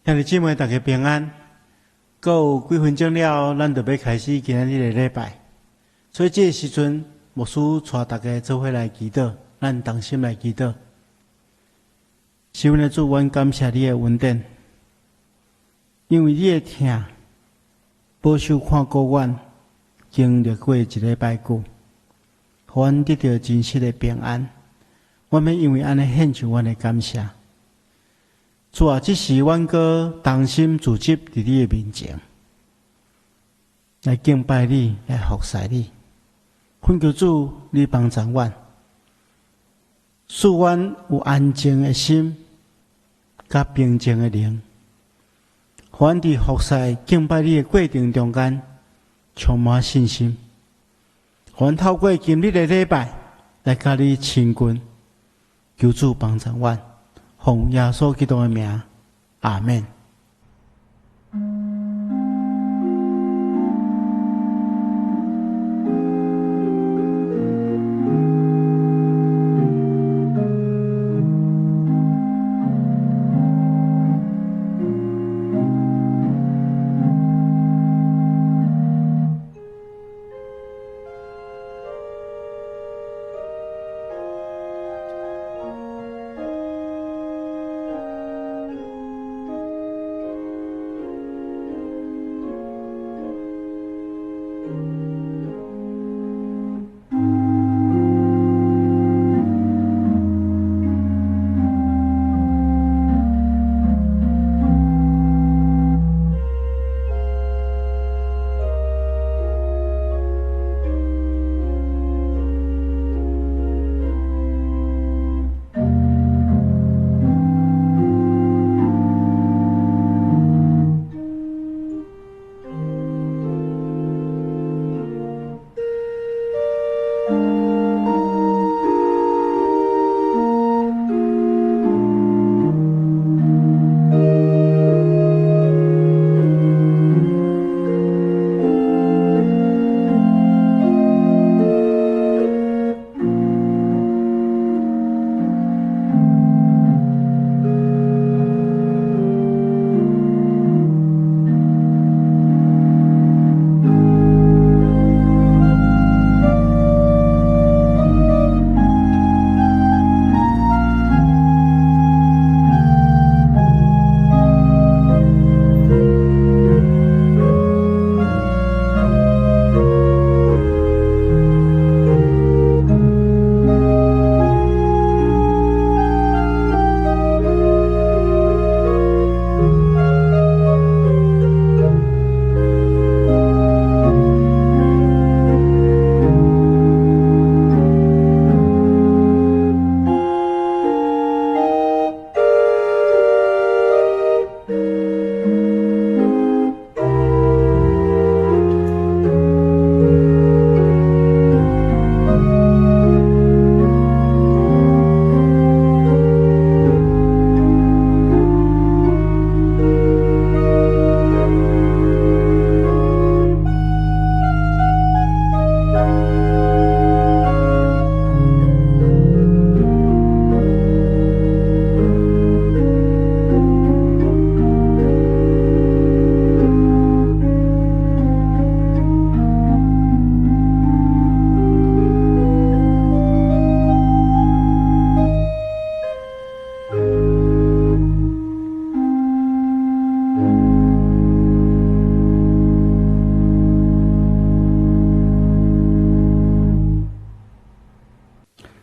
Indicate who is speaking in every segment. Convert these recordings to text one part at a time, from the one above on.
Speaker 1: 兄弟姊妹，大家平安。还有几分钟了，咱就要开始今日的礼拜。所以这个时阵，牧师带大家做伙来祈祷，咱同心来祈祷。是阮的主，阮感谢你的恩典，因为你的疼保守看顾阮，经历过一礼拜久，互阮得到真实的平安。阮要因为安尼献上阮的感谢。主啊，这时阮阁同心自执伫你的面前，来敬拜你，来服侍你。恳求主，你帮助阮，使阮有安静的心，甲平静的灵。互阮伫服侍敬拜你的过程中间，充满信心。互阮透过今日的礼拜，来甲你亲近，求主帮助阮。奉耶稣基督的名，阿们。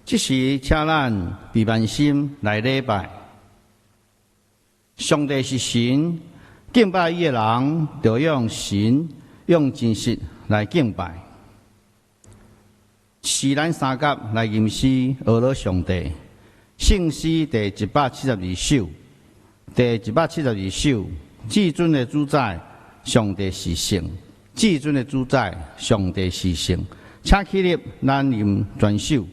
Speaker 2: 这时，请咱闭慢心来礼拜。上帝是神，敬拜伊的人就用神、用真实来敬拜。是咱三甲来吟诗学了上帝。圣诗第172首，第172首，至尊的主宰，上帝是圣；至尊的主宰，上帝是圣。请起立，咱吟全首。
Speaker 3: 是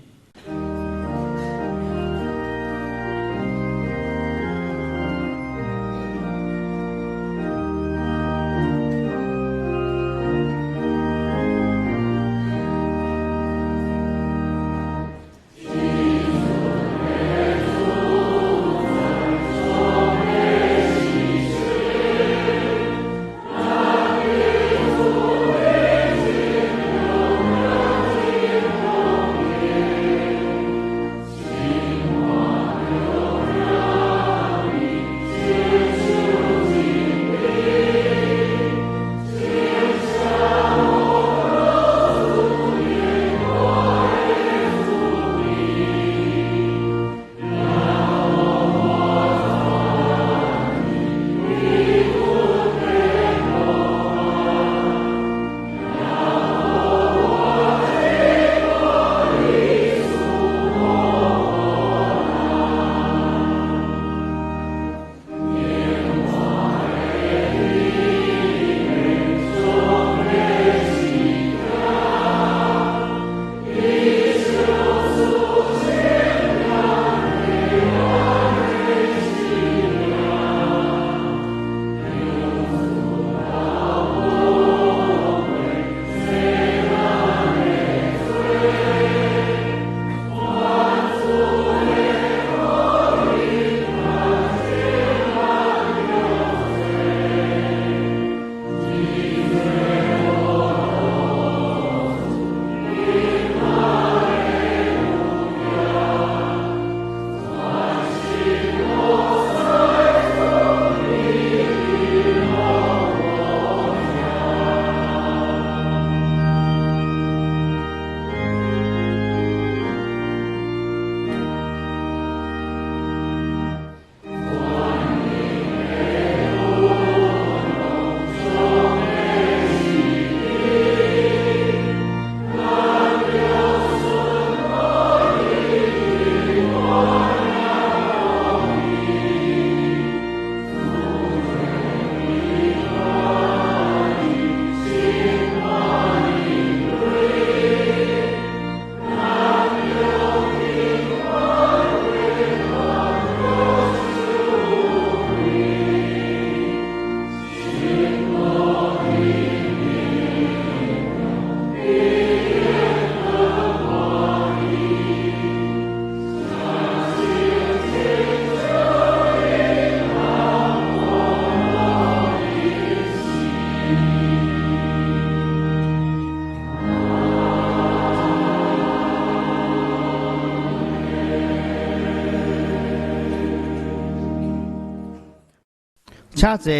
Speaker 2: 请坐，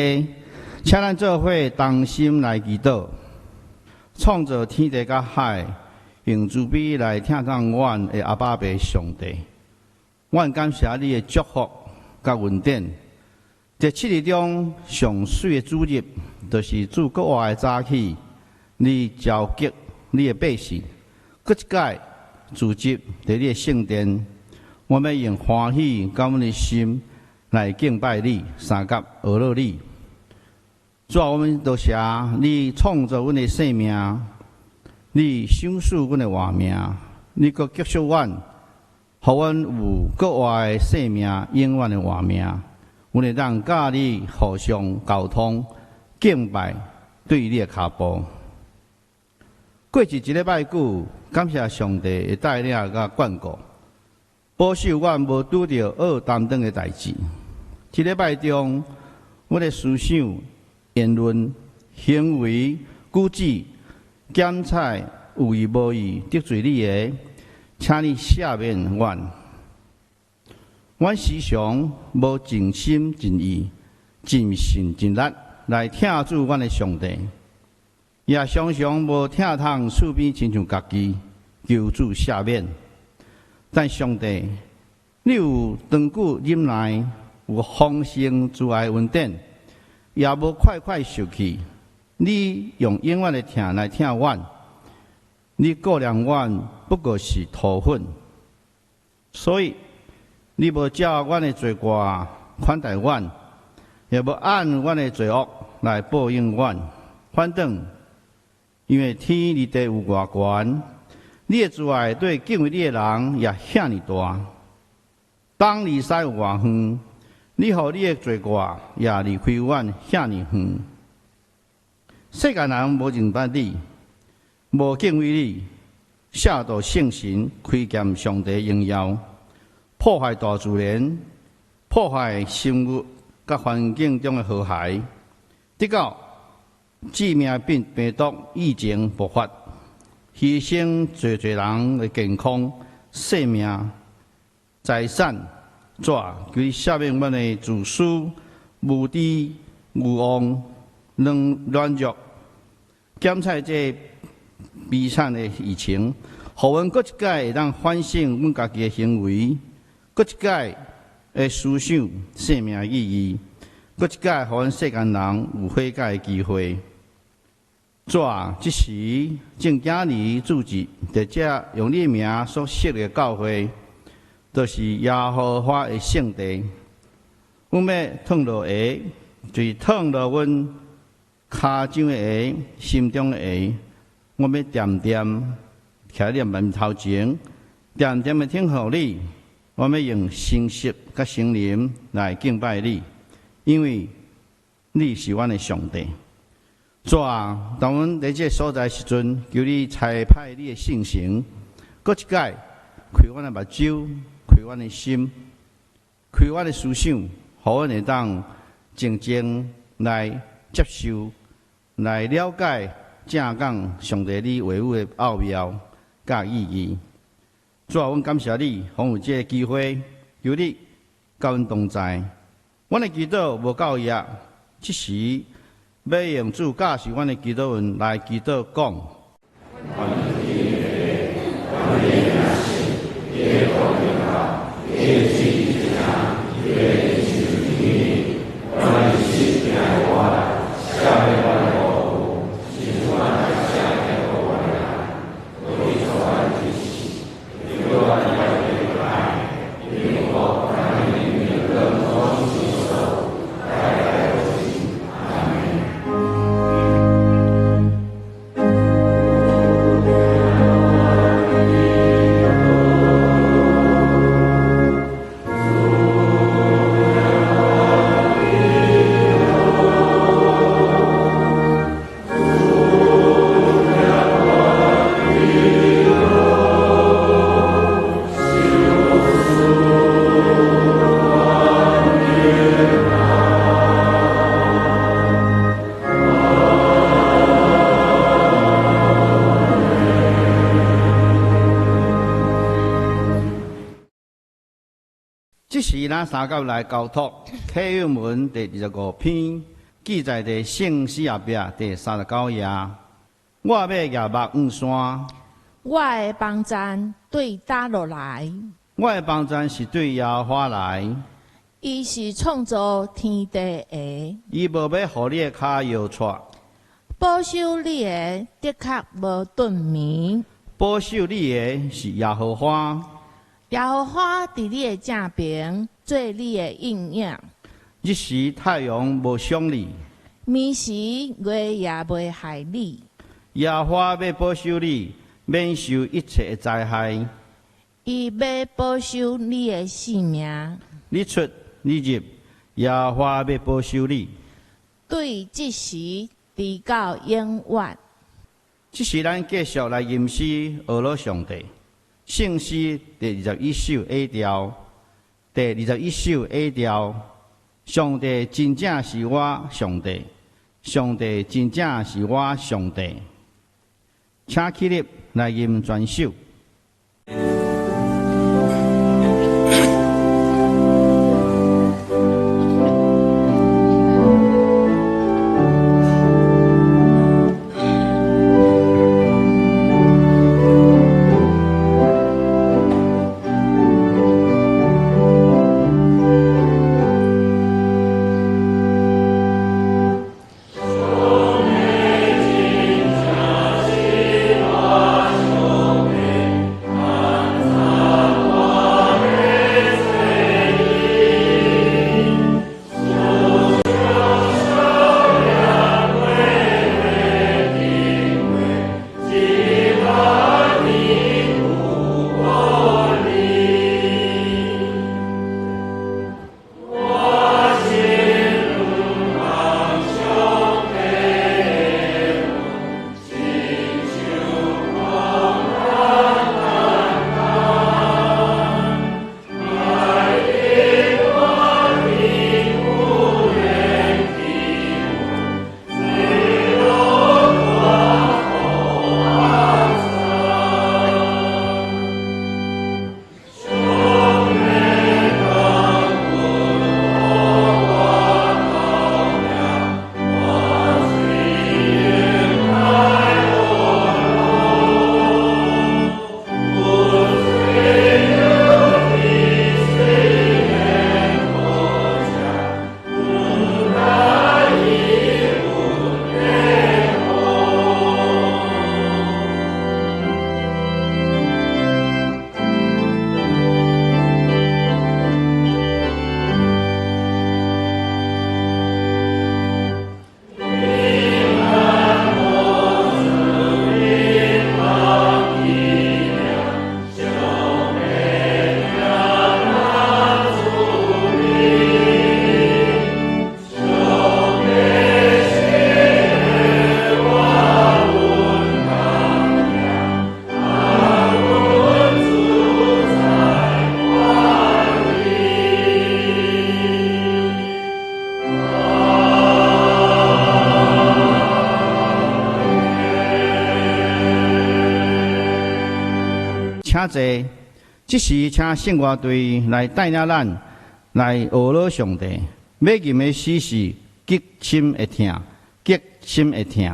Speaker 2: 请咱做伙同心来祈祷，创造天地甲海，用慈悲来听讲阮的阿爸爸上帝。阮感谢你的祝福甲恩典。在7日中上水的主日，就是自国外早起，你召集你的百姓，搁一届组织在你的圣殿，我们用欢喜感恩的心来敬拜你，三甲阿乐你。主啊，我们多谢你创造阮的生命，你享受阮的活命，你搁接受阮，互阮有国外的生命，永远的活命。阮会当甲你互相沟通、敬拜，对你的脚步。过去1礼拜久，感谢上帝的带领甲眷顾，保守阮无拄着恶担当的代志。1礼拜中，阮的思想、言论、行为、举止、检查有意无意得罪你的，请你赦免阮。阮时常无尽心尽意、尽心尽力来听主阮的上帝，也常常无听通厝边亲像家己，求主赦免。但上帝，你有长久忍耐，有丰盛慈爱恩典，也无快快受气。你用永远的听来听阮，你顾念阮不过是土粉，所以你无照阮的罪过款待阮，也无按阮的罪恶来报应阮。反正，因为天离地有偌悬，你的慈爱对敬畏你的人也遐尼大。当离西有偌远，你互你的罪过也离开阮遐尼远。世间人无认捌你，无敬畏你，亵渎圣神，亏欠上帝荣耀。破坏大自然，破坏生物甲环境中的和谐，直到致命病毒疫情爆发，牺牲侪侪人的健康、生命、财产，求你赦免阮的自私、无知、无妄、软弱，检查这悲惨的疫情，互阮搁一届会当反省阮家己的行为。搁一届的思想生命意义，搁一届互阮世间人有悔改的机会。主啊，即时正今日主日，在这用你名所设立的教会，就是耶和华的圣地。阮要烫落鞋，就是烫落阮骹掌的鞋、心中的鞋。我要点点徛在面头前，点点的听候你。我们用信息甲圣灵来敬拜你，因为你是阮的上帝。主啊，当阮在这所在时阵，求你差派你的圣神，搁一届开阮的目睭，开阮的心，开阮的思想，互阮会当静静来接受，来了解正讲上帝你话语的奥妙甲意义。主啊，阮感谢你，互有这个机会，求你甲阮同在。阮的祈祷无够业，即时要用主教示阮的祈祷文来祈祷讲。即时咱三角来交托启示文第25篇，记载伫圣诗后壁第39页。我要夜幕黄山，
Speaker 3: 我的帮站对打落来，
Speaker 2: 我的帮站是对耶和华来，
Speaker 3: 伊是创造天地的，
Speaker 2: 伊无要互你的脚摇错，
Speaker 3: 保守你的的确无顿眠。
Speaker 2: 保守你的是耶和华，
Speaker 3: 耶和华伫你的正边，做你的应影。
Speaker 2: 日时太阳无伤你，
Speaker 3: 暝时月也袂害你。
Speaker 2: 耶和华要保守你，免受一切的灾害。
Speaker 3: 伊要保守你的性命，
Speaker 2: 你出你入，耶和华要保守你。
Speaker 3: 对即时直到永远。
Speaker 2: 即是咱继续来吟诗俄罗上帝，圣诗第21首 A 调，第21首 A 调。上帝真正是我上帝，上帝真正是我上帝。请起立来吟全首。请坐，即时请圣乐队来带领咱来学乐上帝。要吟的诗是极深的听，极深的听。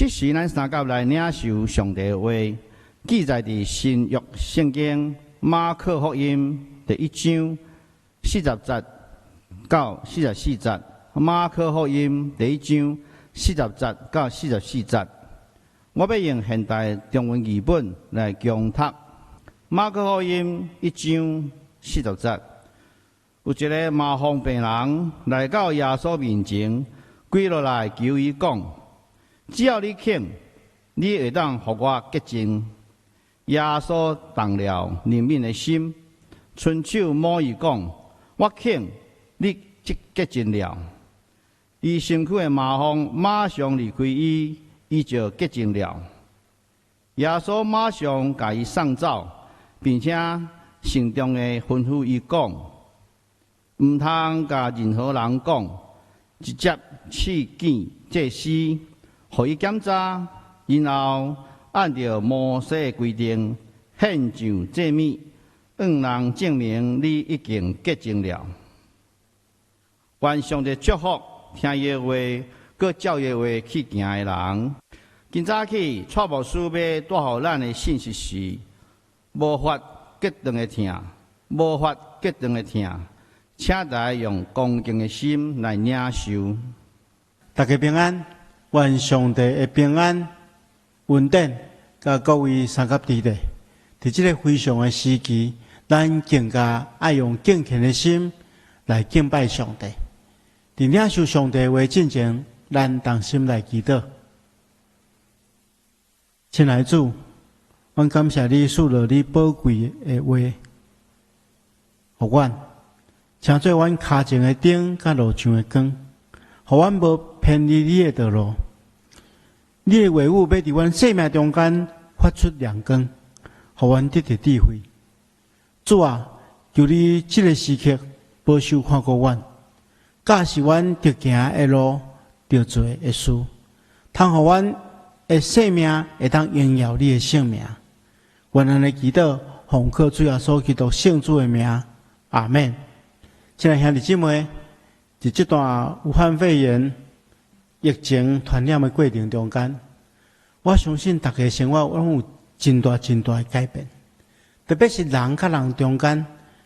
Speaker 2: 即时咱三甲来领受上帝的话，记载伫新约圣经马可福音第1章40节到44节，马可福音第1章40节到44节。我要用现代中文译本来强读马可福音1章40节。有一个麻风病人来到耶稣面前，跪落来求伊讲：只要你肯，你会当互我洁净。耶稣动了怜悯的心，伸手摸伊讲：我肯，你洁净了。伊身躯的麻风马上离开伊，伊就洁净了。耶稣马上甲伊送走，并且慎重地吩咐伊讲：毋通甲任何人讲，直接去见祭司，互伊检查，然后按照摩西的规定献上祭物，让人证明你已经洁净了。愿上帝祝福听伊的话，佮照伊的话去行的人。今早起，蔡牧师要带予咱的信息是：无法决断的听，无法决断的听，请大家用恭敬的心来领受。
Speaker 1: 大家平安，愿上帝的平安、稳定，甲各位三甲弟弟，伫这个非常的时期，咱更加爱用敬虔的心来敬拜上帝。伫领受上帝话进前，咱同心来祈祷。亲爱的主，阮感谢你赐了你宝贵的话，互阮，请做阮脚前的灯，甲路上的光，互阮无偏离你的道路。你的话语要伫阮生命中间发出亮光，互阮得到智慧。主啊，求你这个时刻保守看顾阮，教示阮得行的路，得做的事，通互阮的生命会当荣耀你的性命。愿安尼祈祷，奉靠主耶稣基督圣主的名，阿门。亲爱兄弟姊妹，在这段武汉肺炎疫情传染的过程中间，我相信大家生活拢有真大的改变，特别是人甲人中间，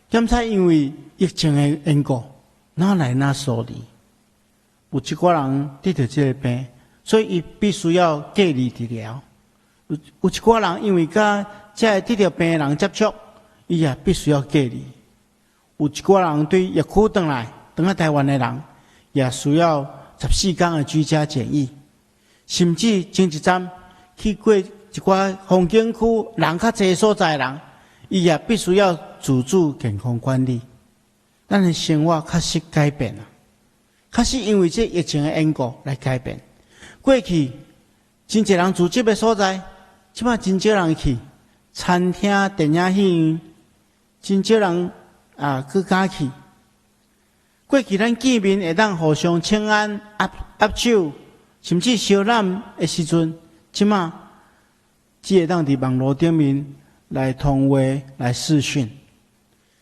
Speaker 1: 检查因为疫情的缘故，哪来哪疏离。有一寡人得到这个病，所以伊必须要隔离治疗；有一寡人因为甲这得到病的人接触，伊也必须要隔离。有一寡人对疫区回来台湾的人，也需要14天的居家检疫，甚至前一站去过一寡风景区人较侪所在的人，伊也必须要自主健康管理。咱的生活确实改变了，确实因为这疫情的缘故来改变。过去真侪人聚集的所在，即摆真少人去餐厅、电影戏院，真少人去敢去。过去咱见面会当互相请安、握手，甚至相揽的时阵，即摆只会当伫网络顶面来通话、来视讯。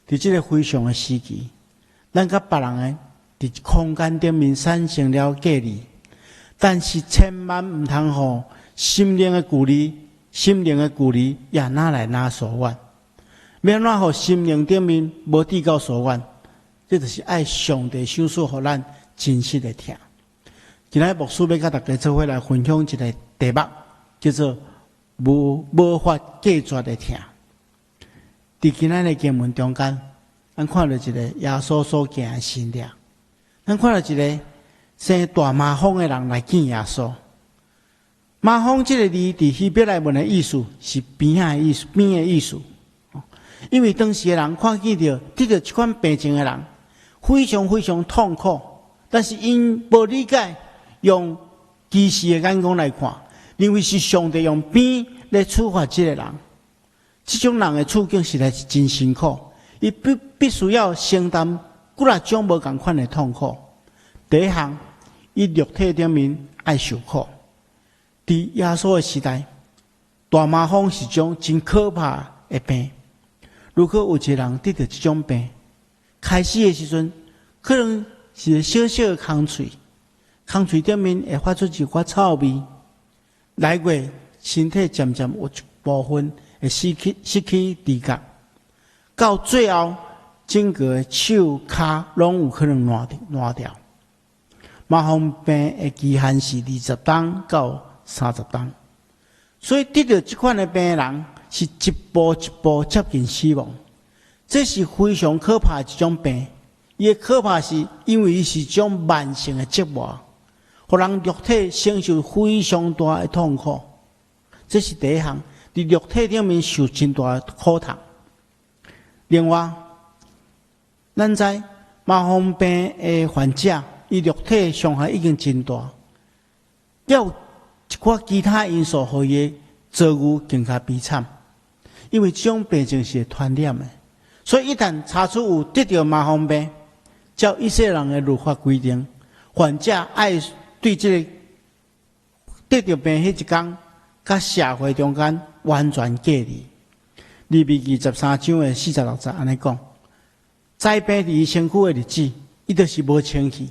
Speaker 1: 伫这个非常的时期，咱甲别人伫空间顶面产生了隔离，但是千万毋通互心灵的距离也哪来哪疏远。要怎互心灵顶面无递到疏远？这就是爱上帝手术，互咱真实的听。今仔牧师要甲大家做伙来分享一个题目，叫做无法拒绝的听。伫今仔的经文中间，咱看到一个耶稣所行的神迹，咱看到一个生大麻风的人来见耶稣。麻风这个字伫希伯来文的意思是边的意思，边的意思。因为当时的人看见到得到这款病症的人，非常痛苦，但是因无理解，用歧视的眼光来看，认为是上帝用病来处罚这个人。这种人的处境实在是真辛苦，伊必须要承担几啊种无同款的痛苦。第一项，伊肉体顶面爱受苦。在耶稣的时代，大麻风是种真可怕的病。如果有一个人得到这种病，开始的时阵，可能是小小的空喙顶面会发出一寡臭味，来月身体渐渐有一部分会失去知觉，到最后整个手骹拢有可能烂掉。麻风病的期限是20天到30天，所以得到这款的病人是一步一步接近死亡。这是非常可怕的一种病，伊的可怕是因为伊是一种慢性的折磨，让人肉体承受非常大的痛苦。这是第一项，伫肉体顶面受真大的苦痛。另外，咱知麻风病的患者，伊肉体伤害已经真大，要有一寡其他因素，互伊的遭遇更加悲惨。因为这种病症是会传染的。所以，一旦查出有得到麻风病，照以色列人的律法规定，患者爱对这个得到病迄一天，甲社会中间完全隔离。利未记13章的46节安尼讲，灾病伫伊身躯的日子，伊就是无清气。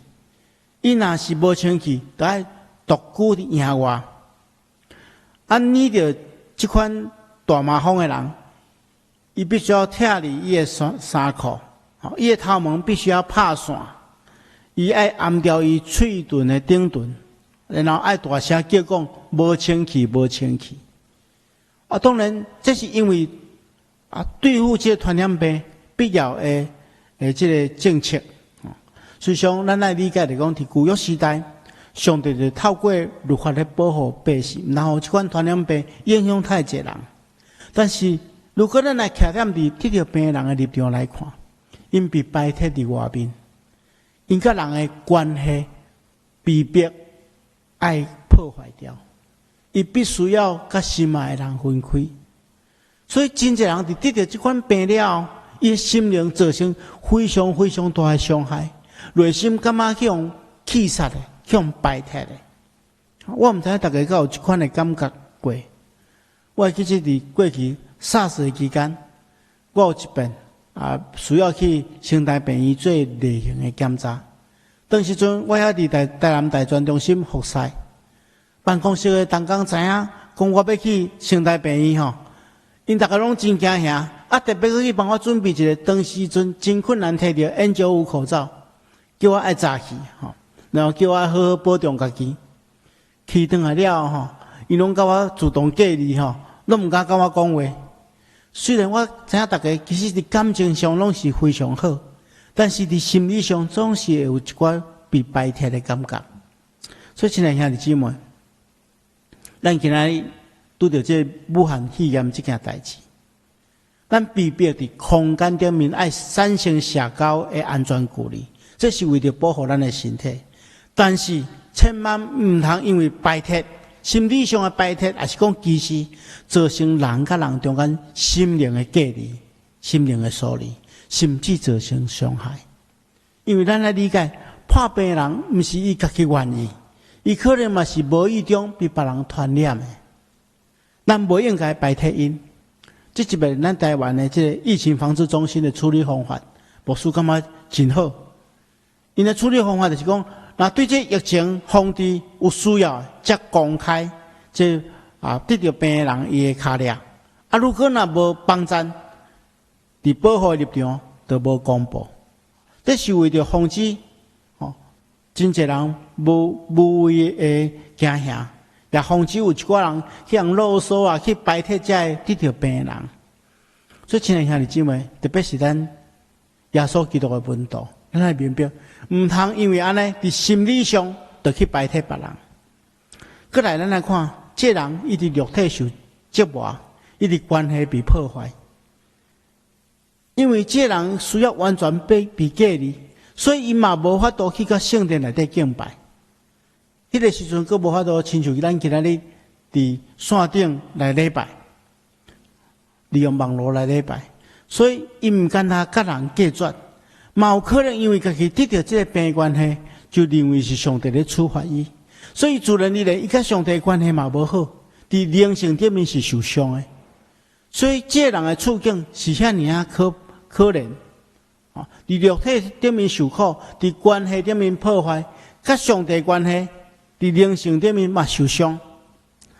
Speaker 1: 伊若是无清气，就爱独居伫野外。遇到这款大麻风的人，伊必须要拆离伊的衫裤，伊的头毛必须要拍散，伊爱按掉伊喙唇的顶唇，然后爱大声叫讲无清气，无清气。当然这是因为对付这个传染病必要的这个政策。所以上，咱来理解来讲，伫旧约时代，上帝就透过律法来保护百姓，然后这款传染病影响太侪人。但是，如果咱来徛踮伫得到病人的立场来看，因被摆脱伫外面，因甲人的关系被迫爱破坏掉，伊必须要甲心爱的人分开。所以，真侪人伫得到这款病了，伊心灵造成非常非常大的伤害，内心感觉去用气杀的，去用摆脱的。我毋知影大家敢有这款的感觉过？我记得伫过去SARS的期间，我有一遍需要去生态病院做例行的检查。当时阵我遐伫台南大专中心服侍，办公室的同工知影讲我要去生态病院吼，因大家拢真惊吓，特别去帮我准备一个当时阵真困难摕到 N95 口罩，叫我爱早去吼，然后叫我好好保重家己。去转来了吼，伊拢甲我自动隔离吼。拢毋敢甲我讲话，虽然我知影大家其实伫感情上拢是非常好，但是伫心理上总是会有一寡被摆脱的感觉。所以，亲爱兄弟姊妹，咱今仔日拄着这武汉肺炎这件代志，咱被迫伫空间顶面爱产生社交的安全距离，这是为着保护咱的身体。但是，千万毋通因为摆脱。心理上的摆脱，也是讲其实造成人甲人中间心灵的隔离、心灵的疏离，甚至造成伤害。因为咱来理解，破病人毋是伊家己愿意，伊可能嘛是无意中被别人传染的。咱无应该摆脱因。这一遍咱台湾的这个疫情防治中心的处理方法，牧师感觉真好。因的处理方法就是讲。那对这疫情防治有需要，则公开这得到病人伊的卡列。如果若无帮衬，伫保护立场都无公布。这是为着防止真侪人无谓的惊吓，也防止有一寡人去用啰嗦去摆脱这得到病人。所以，亲爱兄弟姊妹，特别是咱耶稣基督的门徒。咱来明白，毋通因为安尼伫心理上就去摆脱别人。过来，咱来看，这人伊伫肉体受折磨，伊伫关系被破坏，因为这人需要完全被隔离，所以伊嘛无法度去到圣殿内底敬拜。迄个时阵，佫无法度亲像咱今仔日伫线顶来礼拜，利用网络来礼拜，所以伊毋敢他甲人隔绝。嘛有可能因为家己得到这个病关系，就认为是上帝咧处罚伊，所以自然而然伊甲上帝关系嘛无好，伫灵性顶面是受伤的。所以这人的处境是遐尔可怜，伫肉体顶面受苦，伫关系顶面破坏，甲上帝关系，伫灵性顶面嘛受伤。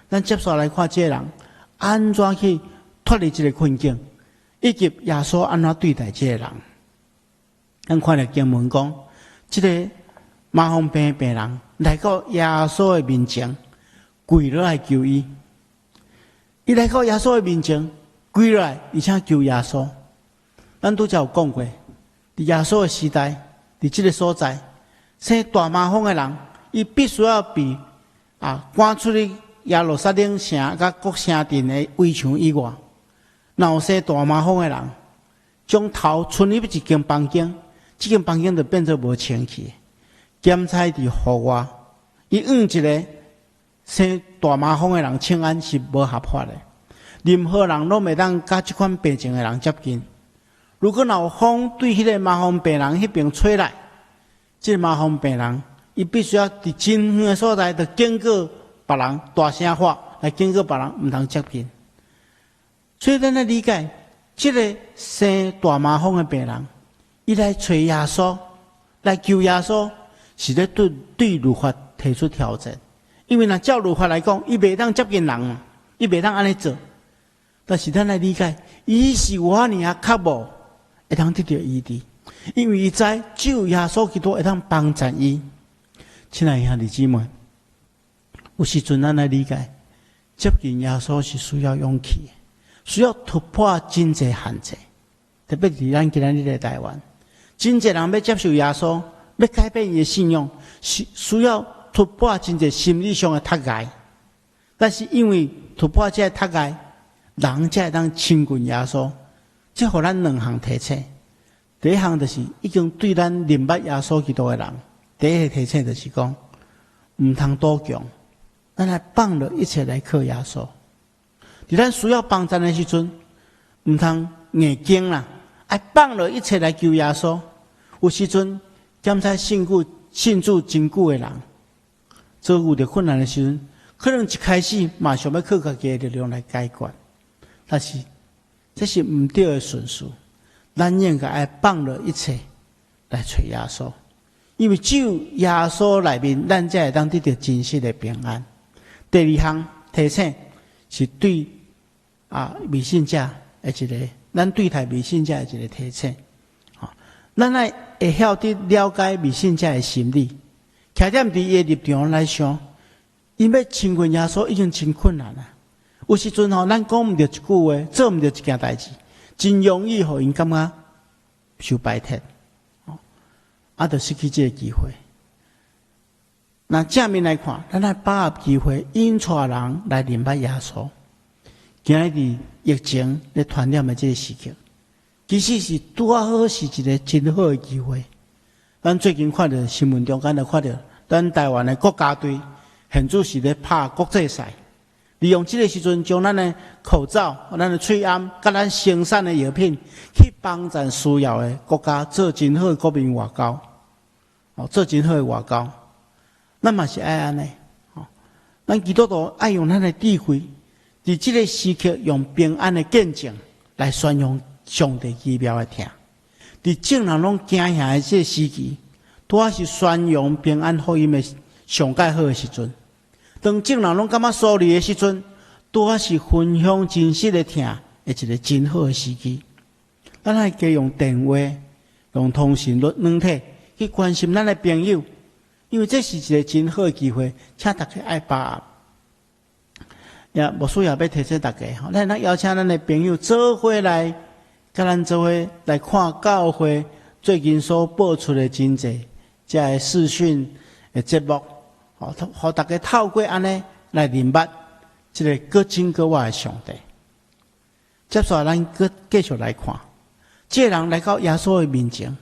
Speaker 1: 咱接下来看这个人安怎去脱离这个困境，以及耶稣安怎对待这个人。咱看了经文讲，这个麻风病的病人来到耶稣的面前，跪落来求伊。伊来到耶稣的面前，跪落来，而且求耶稣。咱拄则有讲过，伫耶稣的时代，伫这个所在，生大麻风的人，伊必须要被赶出去耶路撒冷城甲各城镇的围墙以外。若有生大麻风的人，将头伸入一间房间，这间房间就变做无清气。检采伫户外，伊一个生大麻风的人请安是无合法的，任何人拢袂当甲这款病症的人接近。如果若有风对迄个麻风病人迄边吹来，这个麻风病人伊必须要伫真远的所在，就经过别人大声喊来经过别人，毋通接近。所以咱来理解，这个生大麻风的病人，伊来找耶稣，来求耶稣，是咧对律法提出挑战。因为若照律法来讲，伊袂当接近人嘛，伊袂当安尼做。但是咱来理解，伊是有法尔较无会当得到医治，因为伊知只有耶稣基督会当帮助伊。亲爱的兄弟姊妹，有时阵咱来理解，接近耶稣是需要勇气的，需要突破真侪限制。特别是咱今日的台湾，真侪人要接受耶稣，要改变伊的信仰，是需要突破真侪心理上的脱崖。但是因为突破这个脱崖，人才会当亲近耶稣。这互咱两项提醒。第一项就是已经对咱明白耶稣基督的人，第一个提醒就是讲，毋通多强，咱来放了一切来靠耶稣。伫咱需要帮助的时阵，毋通硬劲啦，爱放了一切来求耶稣。有时阵检采信主真久的人，遭遇着困难的时阵，可能一开始马上要靠家己的力量来解决，但是这是毋对的顺序。咱应该爱放了一切来找耶稣，因为只有耶稣内面，咱才会当得到真实的平安。第二项提醒是对迷信者的一个，咱对待迷信者的一个提醒。咱爱会晓得了解迷信者的心理，徛踮伫伊的立场来想，因要亲近耶稣已经真困难了。有时阵咱讲毋着一句话，做毋着一件代志，真容易互因感觉受摆脱，就失去这个机会。那正面来看，咱来把握机会，引带人来明白耶稣。今日疫情咧传染的这个时刻，其实是拄好是一个真好的机会。咱最近看到新闻中间就看到，咱台湾的国家队现主是咧拍国际赛。利用这个时阵，将咱的口罩、咱的喙安、甲咱生产的药品，去帮助需要的国家，做真好的国民外交，做真好的外交。咱嘛是爱安尼，咱基督徒爱用咱的智慧，伫这个时刻用平安的见证来宣扬上帝奇妙的听。伫众人拢惊吓的这个时期，拄好是宣扬平安福音的上介好的时阵。当众人拢感觉疏离的时阵，拄好是分享真实的听的一个真好的时机。咱爱加用电话、用通讯软体去关心咱的朋友，因为这是一个真好的机会，请大家爱把握。也无需要要提醒大家，咱邀请咱的朋友做伙来，甲咱做伙来看教会最近所播出的真济，这个视讯的节目。互大家透过安尼来明白这个各真各活的上帝。接下来咱继续来看，这个人来到耶稣的面前，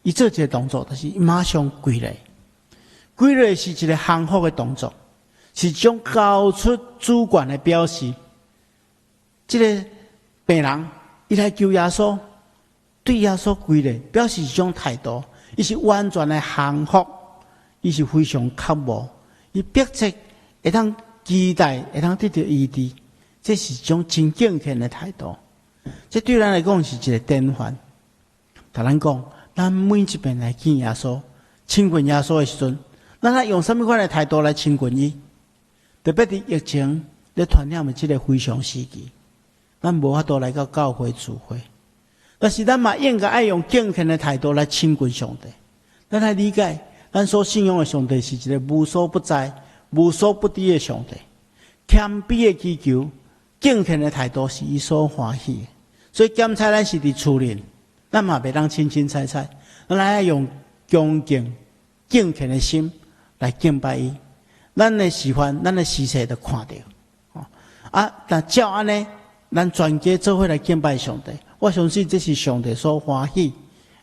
Speaker 1: 伊做一个动作，就是马上跪来。跪来是一个降服的动作，是一种交出主权的表示。这个病人伊来求耶稣，对耶稣跪来，表示一种态度，伊是完全的降服，伊是非常渴慕。伊迫切会当期待会当得到医治，这是一种真敬虔的态度。这对咱来讲是一个典范。甲咱讲，咱每一遍来见耶稣、亲近耶稣的时阵，咱来用什么款的态度来亲近伊？特别伫疫情咧传染的这个非常时期，咱无法度来到教会聚会，但是咱嘛应该爱用敬虔的态度来亲近上帝。咱来理解，咱所信仰的上帝是一个无所不在、无所不知的上帝。谦卑的祈求、敬虔的态度是伊所欢喜的。所以检查咱是伫厝里，咱嘛袂当清清彩彩，咱来用恭敬、敬虔的心来敬拜伊。咱的示范，咱的事实就看到。但照安尼，咱全家做伙来敬拜上帝。我相信这是上帝所欢喜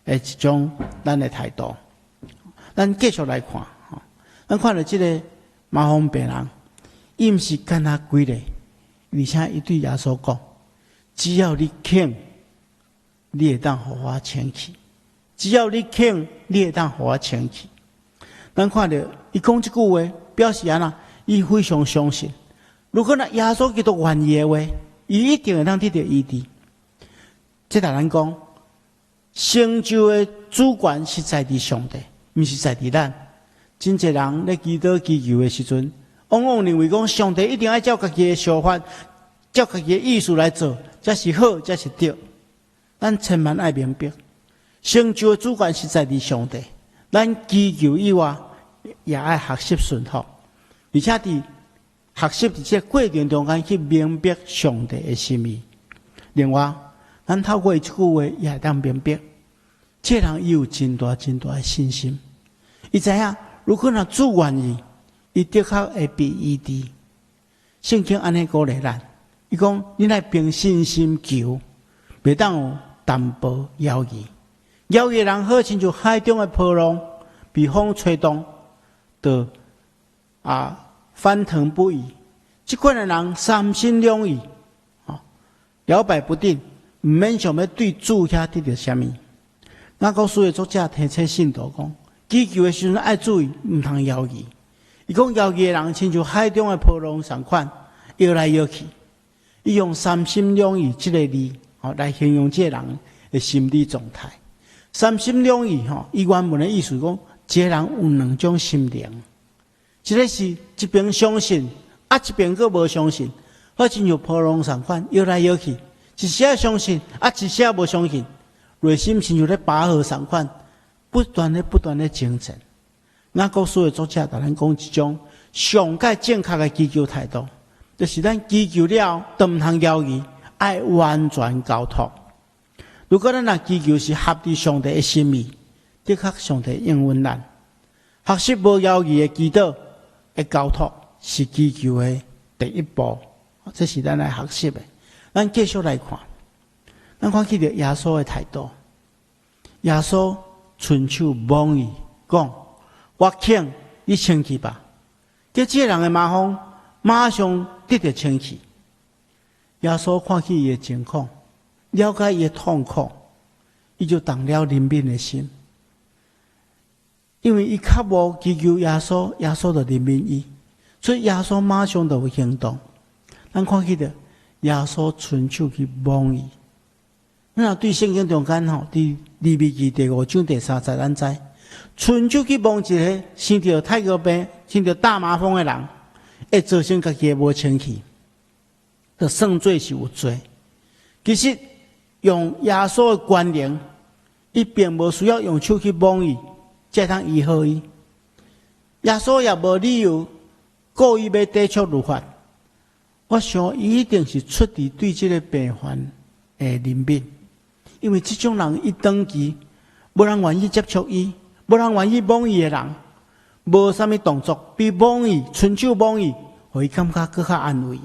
Speaker 1: 的一种咱的态度。咱继续来看，咱看到这个麻风病人，伊毋是干他几个，而且伊对耶稣讲：只要你肯，你会当互我请去；只要你肯，你会当互我请去。咱看到伊讲这句话，表示安那，伊非常相信。如果那耶稣基督愿意的话，伊一定会当得到医治。这大人讲，成就的主权是在伫上帝，毋是在伫咱。真侪人咧祈祷祈求的时阵，往往认为讲上帝一定要照家己的想法、照家己的意思来做，才是好，才是对。咱千万爱明白，成就的主权是在伫上帝。咱祈求以外，也爱学习顺服，而且伫学习伫这过程中间去明白上帝的心意。另外，咱透过一句话也会当明白，这人伊有真大真大的信心。伊知影，如果若主愿意，伊的确会被医治。圣经安尼鼓励咱，伊讲：你来凭信心求，袂当有淡薄犹豫。犹豫的人好亲像海中的波浪，被风吹动，就翻腾不已。这款的人三心两意，摇摆不定，毋免想要对主遐得到什么。那个书的作者提醒信徒讲，祈求的时阵爱注意，毋通犹豫。伊讲犹豫的人亲像海中的波浪同款，摇来摇去。伊用三心两意这个字，来形容这个人的心理状态。三心两意，伊原文的意思讲，这个人有两种心灵。一个是一边相信，一边佫无相信，好亲像波浪同款摇来摇去，一时相信，一时无相信，内心亲像咧拔河同款，不断的精进。那古书的作者甲咱讲一种上界正确的祈求态度，就是咱祈求了都毋通犹豫，爱完全交托。如果咱若祈求是合乎上帝的心意，的确上帝应允咱。学习无犹豫的祈祷的交托，是祈求的第一步，这是咱来学习的。咱继续来看，咱看起着耶稣的态度。耶稣伸手摸伊，讲：我请你清气吧。叫这人的麻风马上得到清气。耶稣看起伊的情况，了解伊的痛苦，伊就动了怜悯的心。因为伊较无祈求耶稣，耶稣就怜悯伊，所以耶稣马上就有行动。咱看起着耶稣伸手去摸伊。咱若对圣经中间伫利未记第5章第30，咱知伸手去摸一个生着太阳病、生着大麻风的人，会造成家己无清气，就算做是有罪。其实用耶稣的观念，伊并无需要用手去摸伊。才通医好伊，耶稣也无理由故意要抵触律法。我想伊一定是出于对这个病患的怜悯，因为这种人一长期无人愿意接触伊，无人愿意摸伊的人，无啥物动作，比摸伊、伸手摸伊，互伊感觉更较安慰的。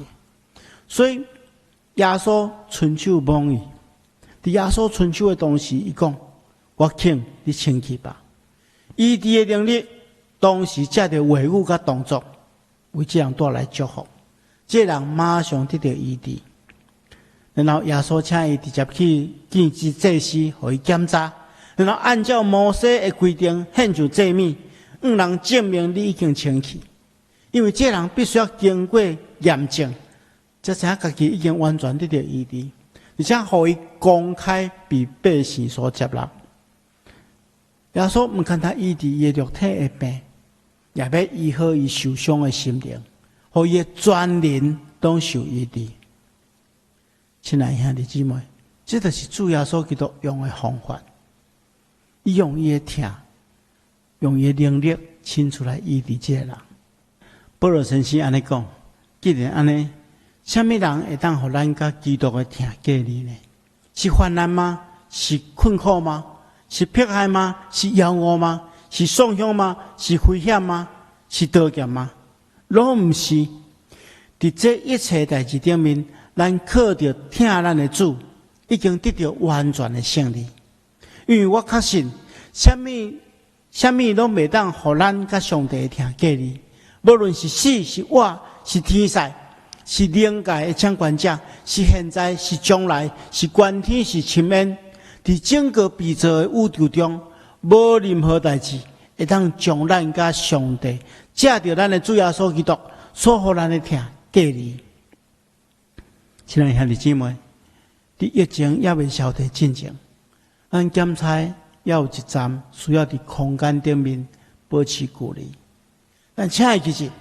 Speaker 1: 所以耶稣伸手摸伊，伫耶稣伸手的同时，伊讲：我请你清气吧。医治的能力，当时借着话语甲动作，为这样带来祝福。这人马上得到医治，然后耶稣请伊直接去见祭司，互伊检查，然后按照摩西的规定献上祭物，让人证明你已经清气。因为这人必须要经过验证，才知影家己已经完全得到医治，而且互伊公开被百姓所接纳。耶稣毋仅他医治伊肉体的病，也要医好伊受伤的心灵，互伊的全人拢受伊治。亲爱兄弟姊妹，这就是主耶稣基督用的方法，伊用伊的疼，用伊的能力亲出来医治这个人。保罗先生安尼讲，既然安尼，什么人会当互咱甲基督的疼隔离呢？是患难吗？是困苦吗？是迫害吗？是妖恶吗？是丧凶吗？是危险吗？是刀剑吗？拢毋是。伫这一切代志顶面，咱靠着听咱的主，已经得到完全的胜利。因为我确信，什么拢袂当互咱甲上帝的疼隔离。无论是死是活是天使，是灵界的掌管者，是现在是将来，是关天是深渊，伫整个被造的宇宙中，无任何代志会当将咱甲上帝借着咱的主耶稣基督所互咱的疼隔离。亲爱的兄弟姊妹，伫疫情也未消退进前，咱检查也有一站需要伫空间顶面保持距离。但请会记住，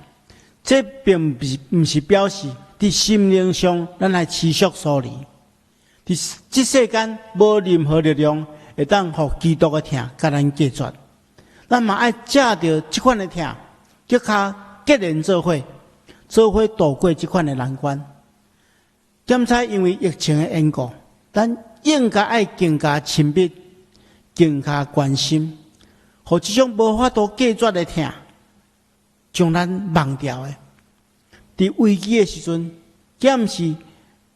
Speaker 1: 这并不是表示伫心灵上咱来持续疏离。伫这世间无任何力量会当互基督的疼甲咱隔绝。咱嘛爱借着这款的疼，脚脚结连做伙度过这款的难关。检查因为疫情的缘故，咱应该爱更加亲密、更加关心，互这种无法度隔绝的疼，将咱忘掉的。伫危机的时阵，检视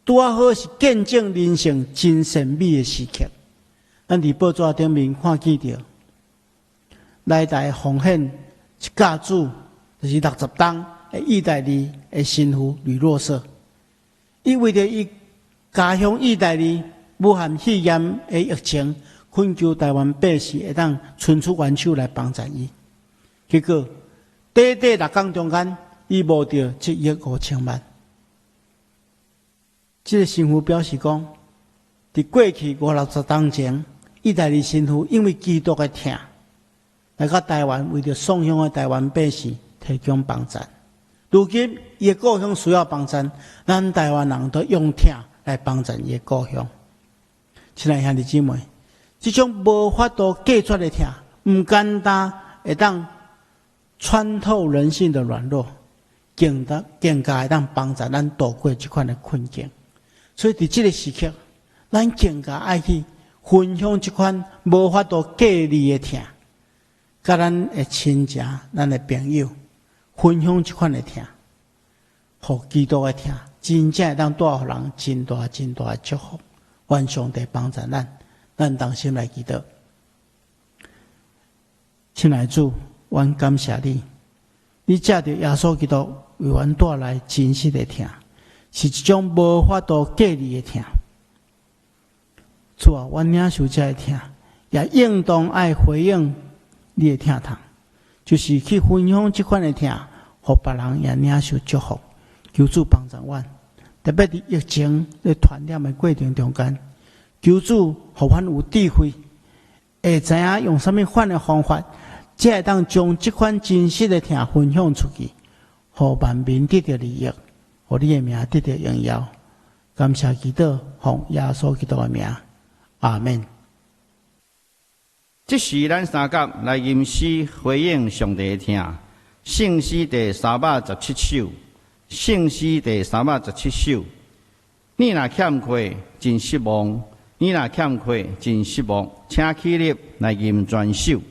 Speaker 1: 拄好是见证人生真神秘的时刻。咱伫报纸顶面看见着，来台奉献一家子，就是60担的意大利的新妇吕洛瑟，伊为着伊家乡意大利武汉肺炎的疫情，恳求台湾百姓会当伸出援手来帮助伊。结果短6天中间，伊募到7亿5千万。这个新妇表示讲，伫过去50-60年前，意大利新妇因为基督的疼，来到台湾为着送乡的台湾百姓提供帮助。如今伊的故乡需要帮助，咱台湾人都用疼来帮助伊的故乡。亲爱的兄弟姊妹，这种无法度隔绝的疼，唔简单会当穿透人性的软弱，更加会当帮助咱度过这款的困境。所以伫这个时刻，咱更加爱去分享这款无法度隔离的疼，甲咱的亲戚、咱的朋友分享这款的疼，互基督的疼，真正会当带互人真大的祝福。愿上帝帮助咱同心来祈祷。亲爱的主，阮感谢你，你借着耶稣基督为阮带来真实的疼，是一种无法度隔离的疼。主啊，阮领受这个疼，也应当爱回应你的疼痛，就是去分享这款的疼，互别人也领受祝福。求主帮助阮，特别伫疫情的传染的过程中间，求主互阮有智慧，会知影用什么款的方法，才会当将这款真实的疼分享出去，互万民得到利益，互你的名得到荣耀。感谢祈祷，奉耶稣基督的名，阿门。
Speaker 2: 这是咱三甲来吟诗回应上帝的听，圣诗第317首，圣诗第317首。你若欠缺真失望，你若欠缺真失望，请起立来吟全首。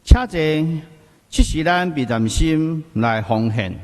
Speaker 2: 且坐，即是咱必然心来奉献。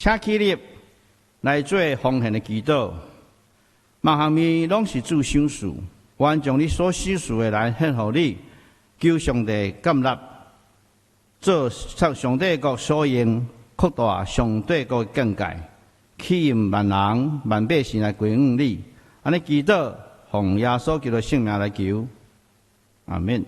Speaker 2: 请起立来做奉献的祈祷。万项物拢是主赏赐，愿将你所赏赐的来献予你，求上帝接纳，做上帝国所用，扩大上帝国的境界，吸引万人万百姓来归向你。安尼祈祷，奉耶稣基督的圣名来求，阿免。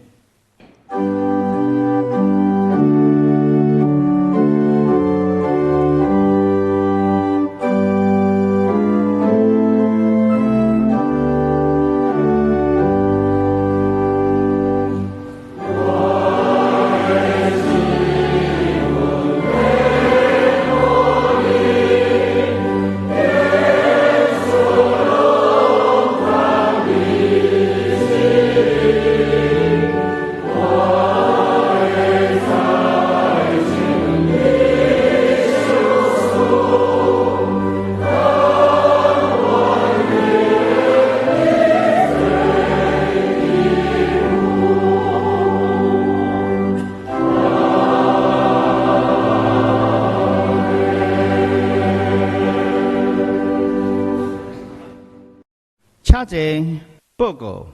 Speaker 2: 请坐报告，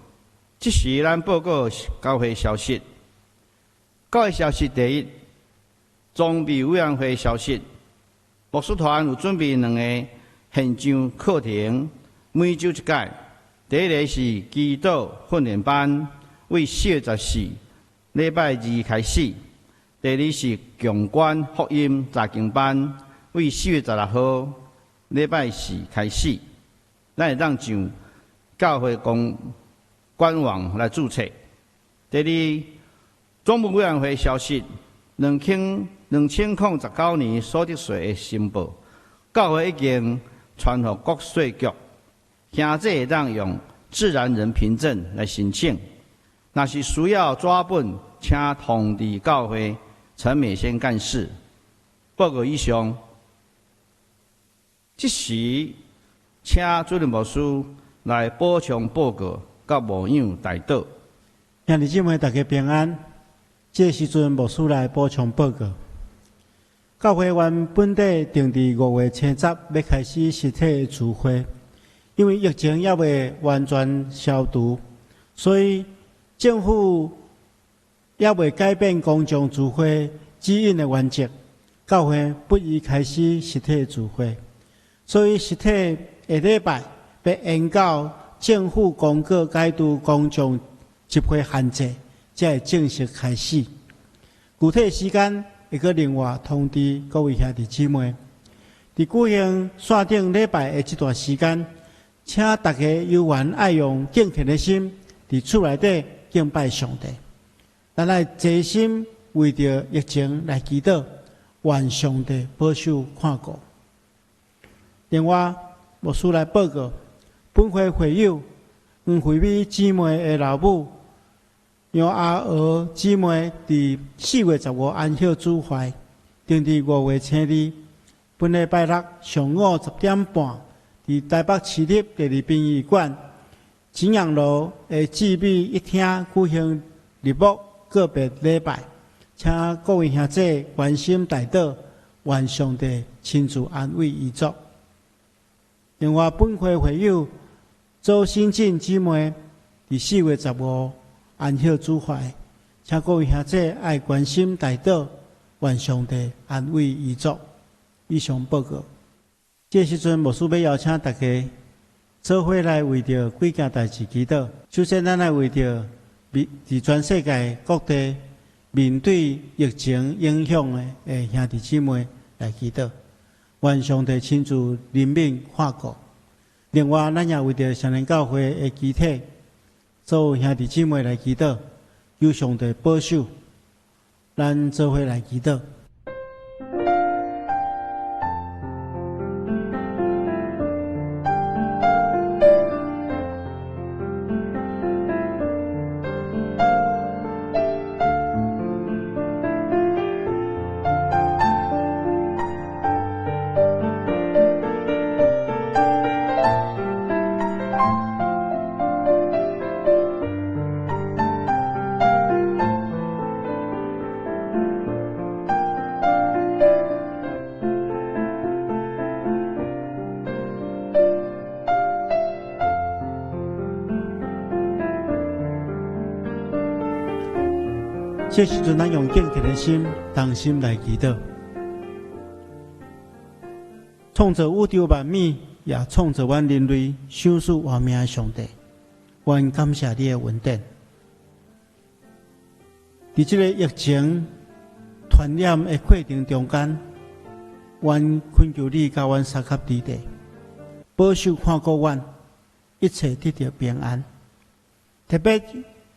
Speaker 2: 即时咱报告教会消息。教会消息第一，装备委员会消息，牧师团有准备2个现场课程，每周一届。第一个是祈祷训练班，为4月14礼拜2开始；第二是强管福音查经班，为4月16号礼拜4开始。咱会当上教会官网来注册。第二，总务委员会消息，2019年所得税的申报，教会已经传予各税局，现在会当用自然人凭证来申请。若是需要纸本请同治教会陈美仙干事报告以上。即时，请主任牧师来补充报告，甲牧养代祷。
Speaker 1: 兄弟姊妹，大家平安。这时阵，牧师来补充报告。教会原本地定伫5月初10要开始实体聚会，因为疫情还未完全消除，所以政府也未改变公众聚会指引的原则，教会不宜开始实体聚会。所以实体下礼拜要延到政府公告解除公众集会限制，才会正式开始。具体时间会搁另外通知各位兄弟姊妹。伫举行线顶礼拜的这段时间，请大家有缘爱用敬虔的心，伫厝内底敬拜上帝。咱来齐心为着疫情来祈祷，愿上帝保守看顾。另外，牧师来报告，本会会友黄惠美姊妹的老母杨阿娥姊妹伫4月15安息主怀，定伫5月初2，本礼拜六上午10点半，伫台北市立第2殡仪馆景阳路的志美一厅举行日暮告别礼拜，请各位兄弟关心代祷，愿上帝亲自安慰遗族。另外，本会会友周新进姊妹伫4月15安息主怀，请各位兄弟爱关心代祷，愿上帝安慰遗族。以上报告。这时阵，牧师要邀请大家做伙来为着几件代志祈祷。首先，咱来为着伫全世界各地面对疫情影响的兄弟姊妹来祈祷。愿上帝亲自怜悯看顾。另外，咱也为着圣灵教会的集体，所有兄弟姊妹来祈祷，求上帝保守。咱做伙来祈祷。这时阵，咱用敬虔的心、同心来祈祷。创造宇宙万物，也创造阮人类，享受活命的上帝，愿感谢你的恩典。伫这个疫情传染的过程中间，愿恳求你甲阮三甲之地，保守看顾阮，一切得到平安。特别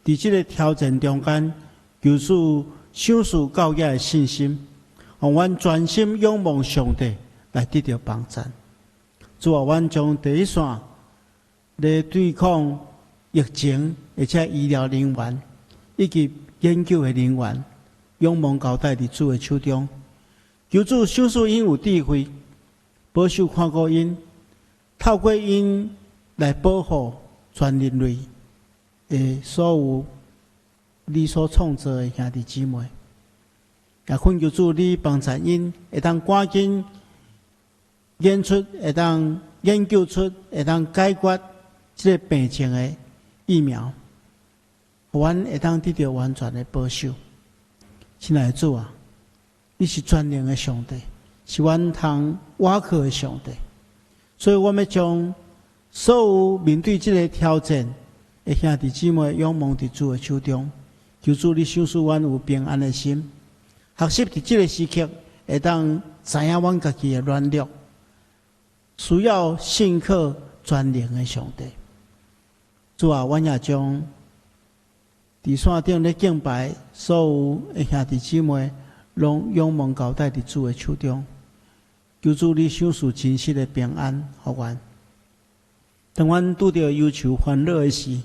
Speaker 1: 伫这个挑战中间，求主享受教业的信心，让阮专心仰望上帝，来得到帮助。主啊，阮将第一线来对抗疫情，而且医疗人员以及研究的人员，仰望交代伫主的手中。求主享受因有智慧，保守看顾因，透过因来保护全人类的所有你所创造的兄弟姊妹，也恳求主你帮助因，会当赶紧研究出会当解决这个病情的疫苗，阮会当得到完全的保守。亲爱的主啊，你是全能的上帝，是阮通倚靠的上帝，所以我们将所有面对这个挑战的兄弟姊妹仰望伫主的手中。求主你享受阮有平安的心，学习伫这个时刻会当知影阮家己的软弱，需要信靠全能的上帝。主啊，阮也将伫线顶咧敬拜所有的兄弟姊妹，拢仰望交代伫主的手中。求主你享受真实的平安互阮。当阮拄着忧愁烦恼的时，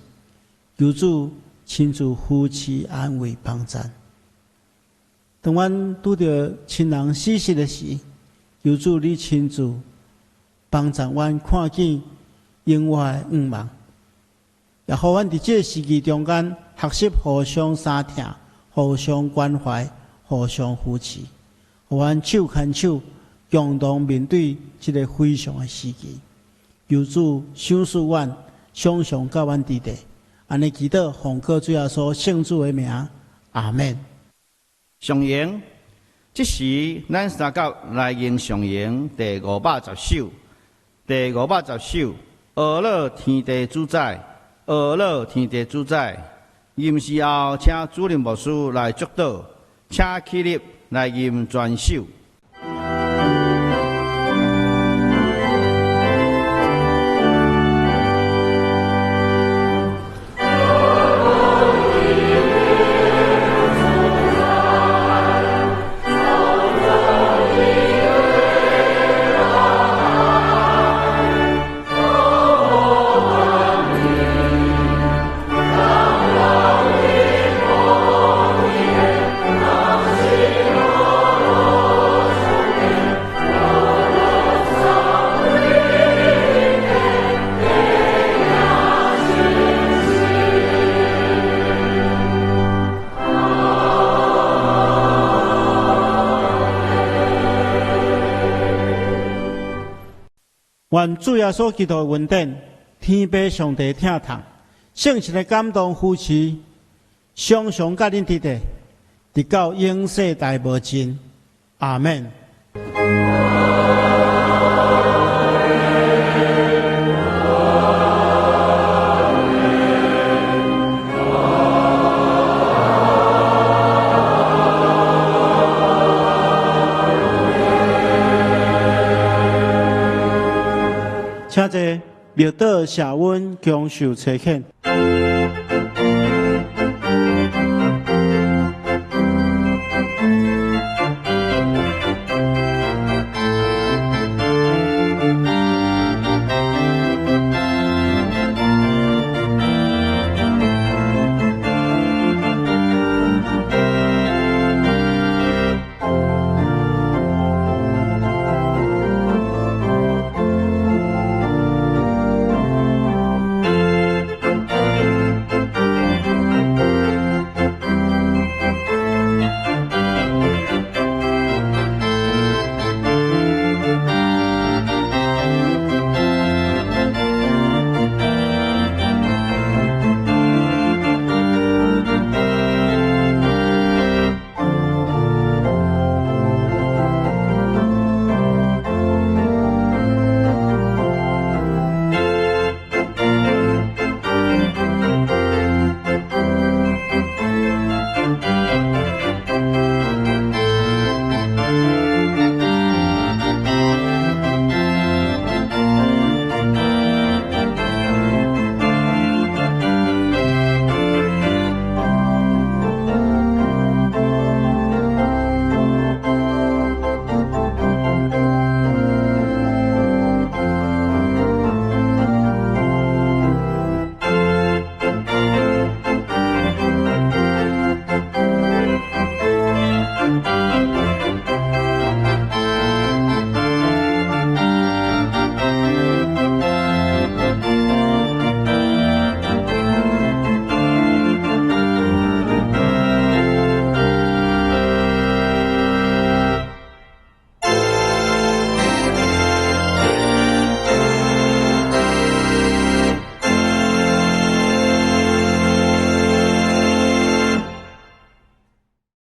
Speaker 1: 求主亲自扶持安慰帮助。当阮拄着亲人死世的时，求主你亲自帮助阮看见永远的愿望，也互阮伫这个时期中间学习互相相疼、互相关怀、互相扶持，互阮手牵手，共同面对这个非常的时期。求主赏赐阮，常常甲阮伫地。安尼祈祷，奉靠主耶稣圣主的名，阿门。
Speaker 2: 上言，即时咱三角来迎上言第510首，第510首，俄勒天地主宰，俄勒天地主宰。吟诗后，请主任牧师来祝祷，请起立来吟全首。
Speaker 1: 愿主耶稣基督的恩典，天父上帝疼痛，圣神的感动扶持，常常甲恁伫地，直到永世代无尽。阿门。请坐，庙道谢恩强受差遣。